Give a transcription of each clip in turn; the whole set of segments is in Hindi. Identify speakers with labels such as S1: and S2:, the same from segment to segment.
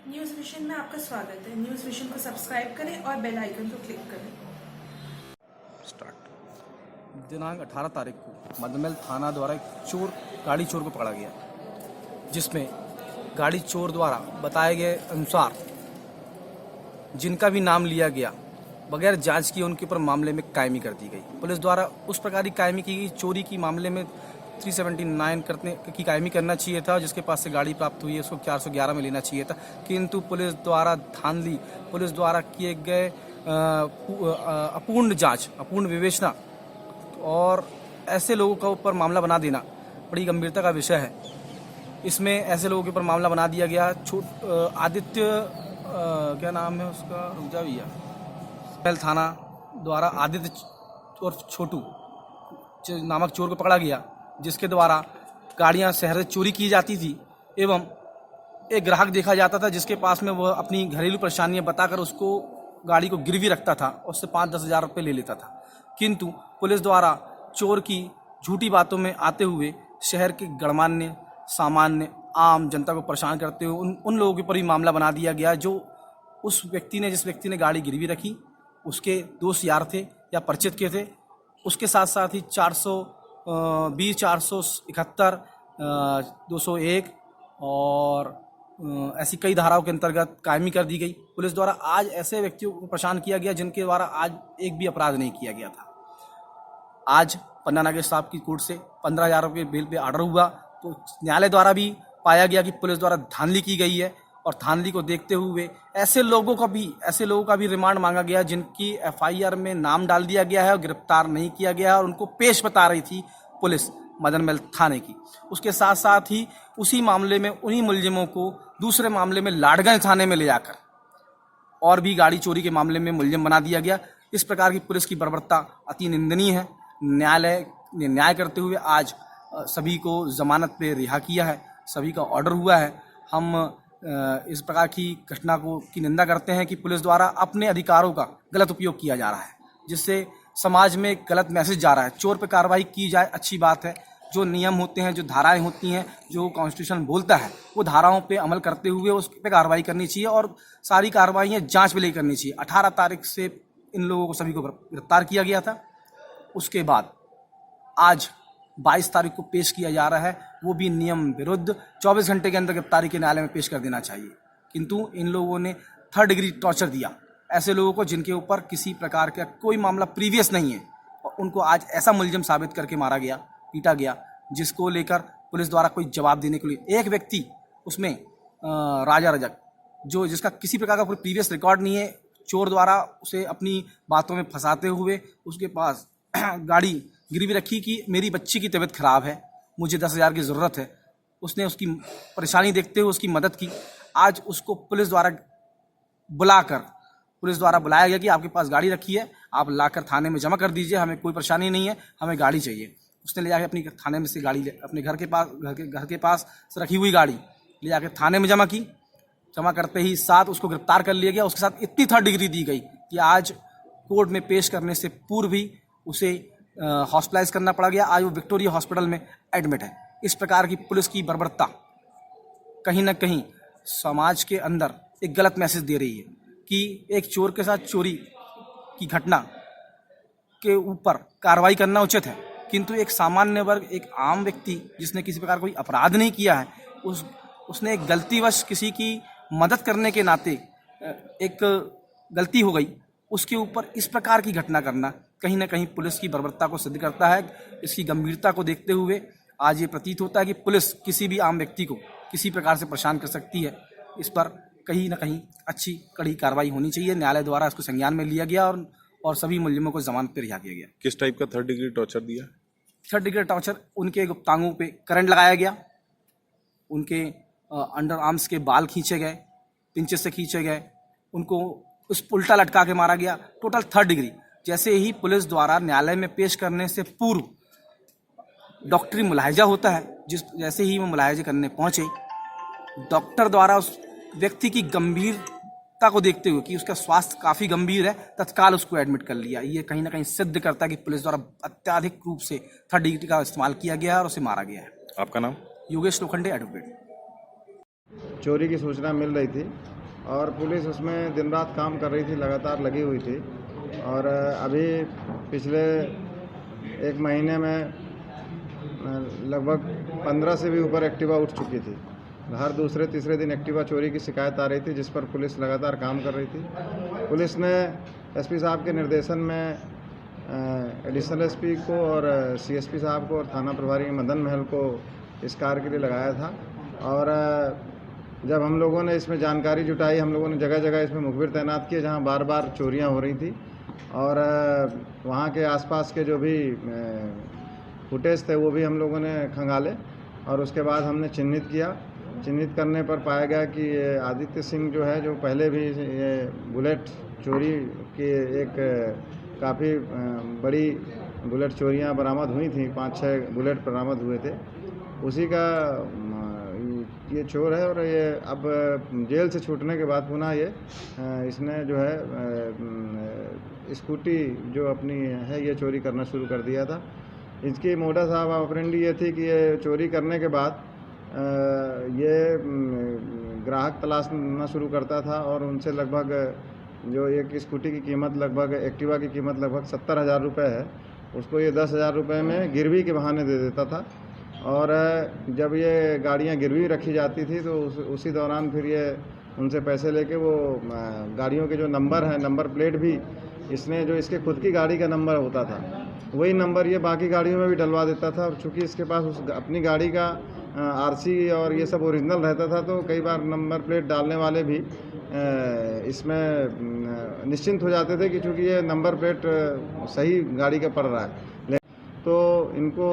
S1: न्यूज़ विजन में आपका स्वागत है। न्यूज़ विजन को सब्सक्राइब करें और बेल आइकन को क्लिक करें।
S2: स्टार्ट। दिनांक 18 तारीख को मदनमहल थाना द्वारा एक गाड़ी चोर को पकड़ा गया, जिसमें गाड़ी चोर द्वारा बताए गए अनुसार जिनका भी नाम लिया गया बगैर जांच किए उनके ऊपर मामले में कायमी कर दी गई। पुलिस द्वारा उस प्रकार की कायमी की गई, चोरी की मामले में 379 करने की कायमी करना चाहिए था। जिसके पास से गाड़ी प्राप्त हुई है उसको 411 में लेना चाहिए था, किंतु पुलिस द्वारा धांधली, पुलिस द्वारा किए गए अपूर्ण जांच, अपूर्ण विवेचना और ऐसे लोगों का ऊपर मामला बना देना बड़ी गंभीरता का विषय है। इसमें ऐसे लोगों के ऊपर मामला बना दिया गया। आदित्य क्या नाम है उसका, रुक भैया, मदनमहल थाना द्वारा आदित्य और छोटू नामक चोर को पकड़ा गया, जिसके द्वारा गाड़ियां शहर से चोरी की जाती थी एवं एक ग्राहक देखा जाता था जिसके पास में वह अपनी घरेलू परेशानियां बताकर उसको गाड़ी को गिरवी रखता था और उससे 5-10 हज़ार रुपये ले लेता था। किंतु पुलिस द्वारा चोर की झूठी बातों में आते हुए शहर के गणमान्य, सामान्य, आम जनता को परेशान करते हुए उन लोगों के ऊपर ही मामला बना दिया गया। जो जिस व्यक्ति ने गाड़ी गिरवी रखी उसके दोस्त यार थे या परिचित के थे। उसके साथ साथ ही 420, 471, 201 और ऐसी कई धाराओं के अंतर्गत कायमी कर दी गई। पुलिस द्वारा आज ऐसे व्यक्तियों को परेशान किया गया जिनके द्वारा आज एक भी अपराध नहीं किया गया था। आज पन्ना नागेश साहब की कोर्ट से 15,000 रुपये बेल पे ऑर्डर हुआ, तो न्यायालय द्वारा भी पाया गया कि पुलिस द्वारा धांधली की गई है और धांधली को देखते हुए ऐसे लोगों का भी रिमांड मांगा गया जिनकी एफआईआर में नाम डाल दिया गया है और गिरफ्तार नहीं किया गया है और उनको पेश बता रही थी पुलिस मदनमहल थाने की। उसके साथ साथ ही उसी मामले में उन्हीं मुलजिमों को दूसरे मामले में लाडगंज थाने में ले जाकर और भी गाड़ी चोरी के मामले में मुलजिम बना दिया गया। इस प्रकार की पुलिस की बर्बरता अति निंदनीय है। न्यायालय ने न्याय करते हुए आज सभी को जमानत पे रिहा किया है, सभी का ऑर्डर हुआ है। हम इस प्रकार की घटना की निंदा करते हैं कि पुलिस द्वारा अपने अधिकारों का गलत उपयोग किया जा रहा है, जिससे समाज में गलत मैसेज जा रहा है। चोर पे कार्रवाई की जाए, अच्छी बात है। जो नियम होते हैं, जो धाराएं होती हैं, जो कॉन्स्टिट्यूशन बोलता है, वो धाराओं पे अमल करते हुए उस पे कार्रवाई करनी चाहिए और सारी कार्रवाइयाँ जांच में ले करनी चाहिए। 18 तारीख से इन लोगों को सभी को गिरफ्तार किया गया था। उसके बाद आज 22 तारीख को पेश किया जा रहा है, वो भी नियम विरुद्ध। 24 घंटे के अंदर गिरफ्तारी के न्यायालय में पेश कर देना चाहिए। किंतु इन लोगों ने 3rd डिग्री टॉर्चर दिया ऐसे लोगों को जिनके ऊपर किसी प्रकार का कोई मामला प्रीवियस नहीं है, और उनको आज ऐसा मुलजिम साबित करके मारा गया, पीटा गया, जिसको लेकर पुलिस द्वारा कोई जवाब देने के लिए एक व्यक्ति उसमें राजा रजक, जो जिसका किसी प्रकार का कोई प्रीवियस रिकॉर्ड नहीं है, चोर द्वारा उसे अपनी बातों में फंसाते हुए उसके पास गाड़ी गिरवी रखी कि मेरी बच्ची की तबीयत खराब है, मुझे 10,000 की ज़रूरत है। उसने उसकी परेशानी देखते हुए उसकी मदद की। आज उसको पुलिस द्वारा बुलाया गया कि आपके पास गाड़ी रखी है, आप लाकर थाने में जमा कर दीजिए, हमें कोई परेशानी नहीं है, हमें गाड़ी चाहिए। उसने ले जाकर अपनी थाने में से गाड़ी अपने घर के पास से रखी हुई गाड़ी ले जाकर थाने में जमा की। जमा करते ही साथ उसको गिरफ्तार कर लिया गया। उसके साथ इतनी 3rd डिग्री दी गई कि आज कोर्ट में पेश करने से पूर्व ही उसे हॉस्पिटलाइज करना पड़ा गया। आज वो विक्टोरिया हॉस्पिटल में एडमिट है। इस प्रकार की पुलिस की बर्बरता कहीं ना कहीं समाज के अंदर एक गलत मैसेज दे रही है कि एक चोर के साथ चोरी की घटना के ऊपर कार्रवाई करना उचित है, किंतु एक सामान्य वर्ग, एक आम व्यक्ति जिसने किसी प्रकार कोई अपराध नहीं किया है, उसने एक गलतीवश किसी की मदद करने के नाते एक गलती हो गई, उसके ऊपर इस प्रकार की घटना करना कहीं ना कहीं पुलिस की बर्बरता को सिद्ध करता है। इसकी गंभीरता को देखते हुए आज ये प्रतीत होता है कि पुलिस किसी भी आम व्यक्ति को किसी प्रकार से परेशान कर सकती है। इस पर कहीं ना कहीं अच्छी कड़ी कार्रवाई होनी चाहिए। न्यायालय द्वारा इसको संज्ञान में लिया गया और सभी मुलजिमों को जमानत पर रिहा किया गया।
S3: किस टाइप का 3rd डिग्री टॉर्चर दिया?
S1: 3rd डिग्री टॉर्चर, उनके गुप्तांगों पे करंट लगाया गया, उनके अंडर आर्म्स के बाल खींचे गए, पिंचेस से खींचे गए, उनको उस उल्टा लटका के मारा गया। Total 3rd degree. जैसे ही पुलिस द्वारा न्यायालय में पेश करने से पूर्व डॉक्टरी मुलाहिजा होता है, जैसे ही वो मुलाहिजा करने पहुंचे, डॉक्टर द्वारा उस व्यक्ति की गंभीरता को देखते हुए कि उसका स्वास्थ्य काफ़ी गंभीर है, तत्काल उसको एडमिट कर लिया। ये कहीं ना कहीं सिद्ध करता है कि पुलिस द्वारा अत्याधिक रूप से 3rd डिग्री का इस्तेमाल किया गया है और उसे मारा गया है।
S3: आपका नाम?
S1: योगेश लोखंडे, एडवोकेट।
S4: चोरी की सूचना मिल रही थी और पुलिस उसमें दिन रात काम कर रही थी, लगातार लगी हुई थी। और अभी पिछले एक महीने में लगभग 15 से भी ऊपर एक्टिवा उठ चुकी थी। हर दूसरे तीसरे दिन एक्टिवा चोरी की शिकायत आ रही थी, जिस पर पुलिस लगातार काम कर रही थी। पुलिस ने एसपी साहब के निर्देशन में एडिशनल एसपी को और सीएसपी साहब को और थाना प्रभारी मदन महल को इस कार्य के लिए लगाया था। और जब हम लोगों ने इसमें जानकारी जुटाई, हम लोगों ने जगह जगह इसमें मुखबिर तैनात किए जहां बार बार चोरियां हो रही थी। और वहां के आसपास के जो भी फुटेज थे वो भी हम लोगों ने खंगाले और उसके बाद हमने चिन्हित किया। चिन्हित करने पर पाया गया कि ये आदित्य सिंह जो है, जो पहले भी ये बुलेट चोरी की एक काफ़ी बड़ी बुलेट चोरियां बरामद हुई थी, 5-6 बुलेट बरामद हुए थे, उसी का ये चोर है। और ये अब जेल से छूटने के बाद पुनः ये इसने जो है स्कूटी जो अपनी है ये चोरी करना शुरू कर दिया था। इसकी मोडस ऑपरेंडी ये थी कि ये चोरी करने के बाद ये ग्राहक तलाशना शुरू करता था और उनसे लगभग जो एक स्कूटी की कीमत लगभग एक्टिवा की कीमत लगभग 70,000 रुपये है, उसको ये 10,000 रुपये में गिरवी के बहाने दे देता था। और जब ये गाड़ियाँ गिरवी रखी जाती थी तो उसी दौरान फिर ये उनसे पैसे लेके वो गाड़ियों के जो नंबर हैं, नंबर प्लेट भी इसने जो इसके खुद की गाड़ी का नंबर होता था वही नंबर ये बाकी गाड़ियों में भी डलवा देता था। और चूँकि इसके पास उस अपनी गाड़ी का आरसी और ये सब ओरिजिनल रहता था तो कई बार नंबर प्लेट डालने वाले भी इसमें निश्चिंत हो जाते थे कि चूँकि ये नंबर प्लेट सही गाड़ी का पड़ रहा है। तो इनको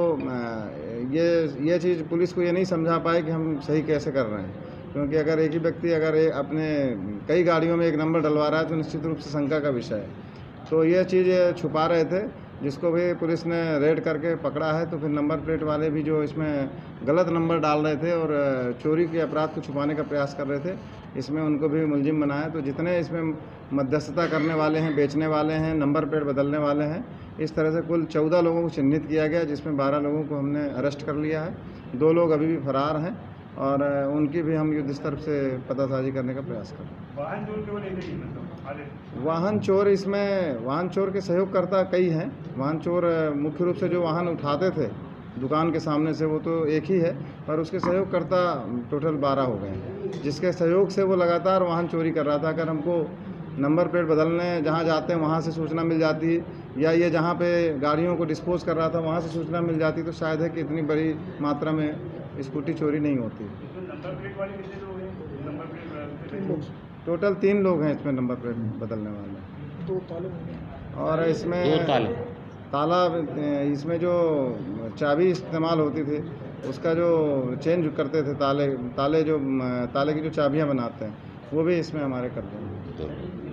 S4: ये चीज़ पुलिस को ये नहीं समझा पाए कि हम सही कैसे कर रहे हैं, क्योंकि अगर एक ही व्यक्ति अगर अपने कई गाड़ियों में एक नंबर डलवा रहा है तो निश्चित रूप से शंका का विषय है। तो ये चीज़ छुपा रहे थे, जिसको भी पुलिस ने रेड करके पकड़ा है। तो फिर नंबर प्लेट वाले भी जो इसमें गलत नंबर डाल रहे थे और चोरी के अपराध को छुपाने का प्रयास कर रहे थे, इसमें उनको भी मुलजिम बनाया। तो जितने इसमें मध्यस्थता करने वाले हैं, बेचने वाले हैं, नंबर प्लेट बदलने वाले हैं, इस तरह से कुल 14 लोगों को चिन्हित किया गया, जिसमें 12 लोगों को हमने अरेस्ट कर लिया है। 2 लोग अभी भी फरार हैं और उनकी भी हम युद्ध स्तर से पतासाजी करने का प्रयास कर रहे हैं। वाहन चोर इसमें वाहन चोर के सहयोगकर्ता कई हैं। वाहन चोर मुख्य रूप से जो वाहन उठाते थे दुकान के सामने से वो तो एक ही है, पर उसके सहयोगकर्ता टोटल 12 हो गए हैं, जिसके सहयोग से वो लगातार वाहन चोरी कर रहा था। अगर हमको नंबर प्लेट बदलने जहाँ जाते हैं वहाँ से सूचना मिल जाती, या ये जहाँ पे गाड़ियों को डिस्पोज कर रहा था वहाँ से सूचना मिल जाती, तो शायद है कि इतनी बड़ी मात्रा में स्कूटी चोरी नहीं होती।
S5: नंबर प्लेट वाले कितने लोग हैं? नंबर प्लेट
S4: टोटल 3 लोग हैं इसमें नंबर प्लेट बदलने वाले।
S5: 2 ताले
S4: और इसमें ताला इसमें जो चाबी इस्तेमाल होती थी उसका जो चेंज करते थे ताले जो ताले की जो चाबियां बनाते हैं वो भी इसमें हमारे करते हैं।